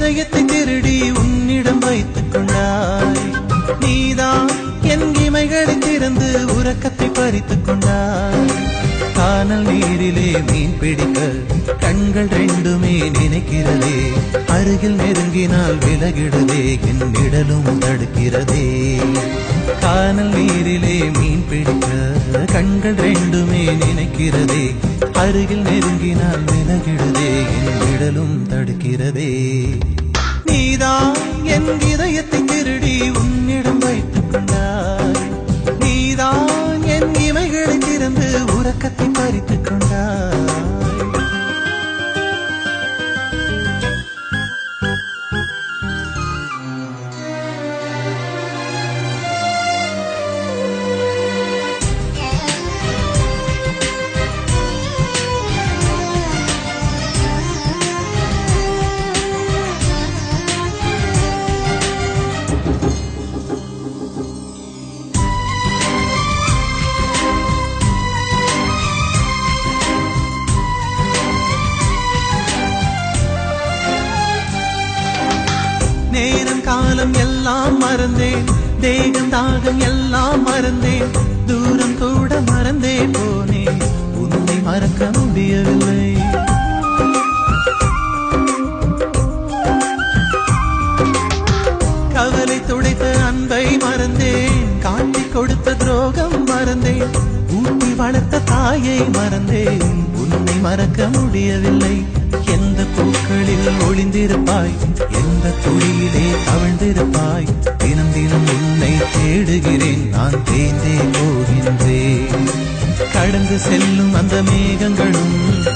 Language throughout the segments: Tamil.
இதயத்தை திருடி உன்னிடம் வைத்துக் கொண்டாய். நீதான் என் இமைகளை திறந்து உறக்கத்தை பறித்துக் கொண்டாய். கானல் நீரிலே மீன் பிடிக்க கண்கள் ரெண்டுமே நினைக்கிறதே. அருகில் நெருங்கினால் விலகிடுதே, என் நிழலும் தடுக்கிறதே. கானல் நீரிலே மீன் பிடிக்க கண்கள் ரெண்டுமே நினைக்கிறதே. அருகில் நெருங்கினால் விலகிடுதே, என் நிழலும் தடுக்கிறதே. நீதான் என் இதயத்தை திருடி உன்னிடம் வைத்துக் கொண்டாய். நீதான் என் இமைகளை திறந்து உறக்கத்தை பறித்துக் கொண்டாய். நேரம் காலம் எல்லாம் மறந்தேன், தேகம் தாகம் எல்லாம் மறந்தேன். தூரம் கூட மறந்தே போனேன், உன்னை மறக்க முடியவில்லை. கவலை துடைத்த அன்பை மறந்தேன், காட்டிக் கொடுத்த துரோகம் மறந்தேன். ஊட்டி வளர்த்த தாயை மறந்தேன், உன்னை மறக்க முடியவில்லை. எந்த பூக்களில் ஒளிந்திருப்பாய், எந்த துளியிலே தவழ்ந்திருப்பாய். தினம் தினம் உன்னை தேடுகிறேன், நான் தேய்ந்தே போகின்றேன். கடந்து செல்லும் அந்த மேகங்களும்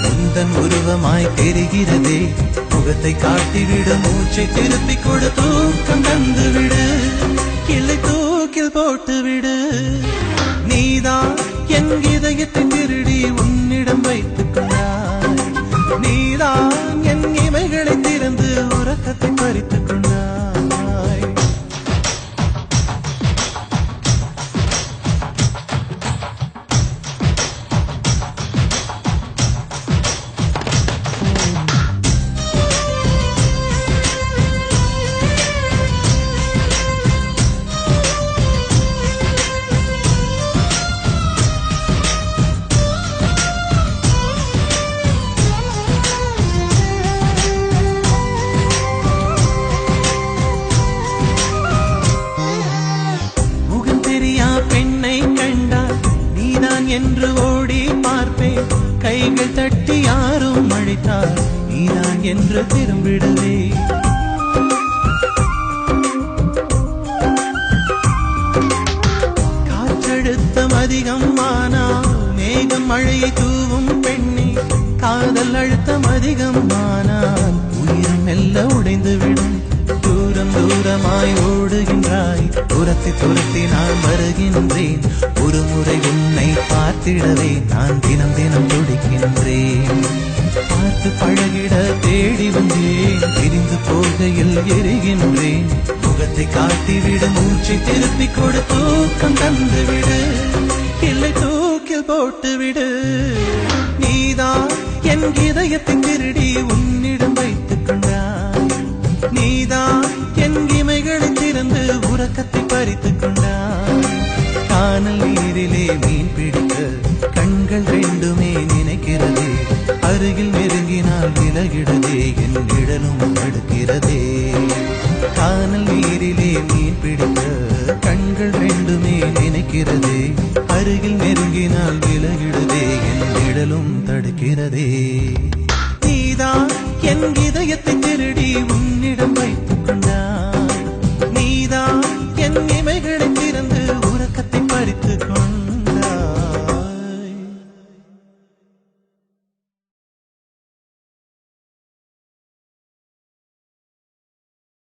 உந்தன் உருவமாய் தெரிகிறதே. முகத்தை காட்டிவிடு, மூச்சை திருப்பி கொடு, தூக்கம் தந்துவிடு, கிளை தூக்கில் போட்டுவிடு. நீதான் என் இதயத்தை திருடி உன்னிடம் வைத்துக் கொண்டாய். நீதான் என் இமைகளை திறந்து உறக்கத்தை பறித்துக் கொண்டாய். பெண்ணை கண்டால் நீதான் என்று ஓடி பார்ப்பேன். கைகள் தட்டி யாரும் அழைத்தால் நீதான் என்று திரும்பிடுவே. காற்றழுத்தம் அதிகம் ஆனால் மேகம் மழையை தூவும் பெண்ணே. காதல் அழுத்தம் அதிகம் ஆனால் உயிர் மெல்ல உடைந்துவிடும். தூரம் தூரமாய் ஓடுகின்றாய், துரத்தி துரத்தி நான் வருகின்றேன். ஒரு முறை உன்னை பார்த்திடவே நான் தினம் தினம் துடிக்கின்றேன். பார்த்து பழகிட தேடி வந்தேன், பிரிந்து போகையில் எரிகின்றேன். முகத்தை காட்டிவிடு, மூச்சை திருப்பி கொடு, தூக்கம் தந்துவிடு, இல்லை தூக்கில் போட்டுவிடு. நீதான் என் இதயத்தை திருடி உன்னிடம் வைத்துக் கொண்டாய். நீதான் என் இமைகளை திறந்து உறக்கத்தை பறித்துக் கொண்டாய். கானல் நீரிலே மீன் பிடிக்க கண்கள் ரெண்டுமே நினைக்கிறதே. அருகில் நெருங்கினால் விலகிடுதே, என் நிழலும் தடுக்கிறதே. கானல் நீரிலே மீன் பிடிக்க கண்கள் ரெண்டுமே நினைக்கிறதே. அருகில் நெருங்கினால் விலகிடுதே, என் நிழலும் தடுக்கிறதே. நீதான் என் இதயத்தை திருடி உன்னிடம் வைத்து